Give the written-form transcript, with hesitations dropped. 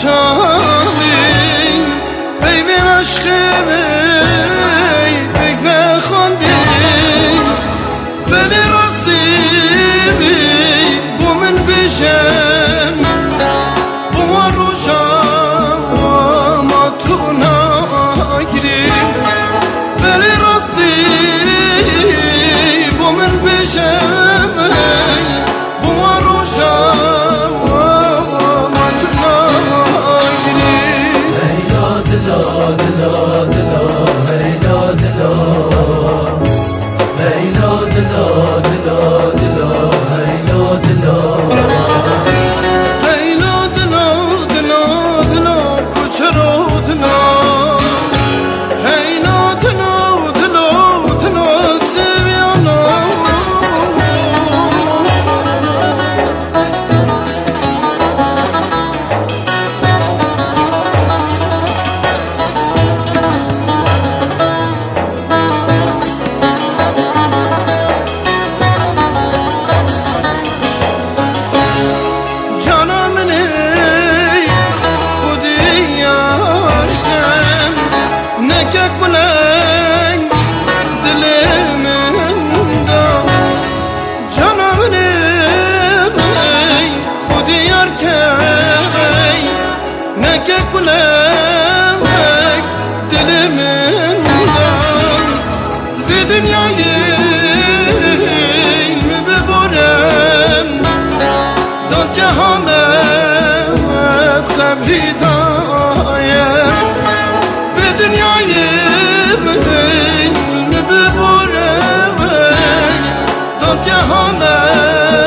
شامی ببین عشقی بگه خوندی بلی راستی بو من بشم بو ما روشا ما تو نگری بلی راستی بو من بشم بو ما روشا ما تو نگری هیلا دلا دلا دلا هیلا دلا هیلا دلا دلا دلا هیلا دلا هیلا دلا دلا دلا کوچرو دلا هیلا دلا دلا دلا سویانا کنن دل من دا جانم خودی یار کی نکه کنن دل من دا به دنیای علم ببرم داد که همه خبری دایم به دنیای علم ببرم تا که همه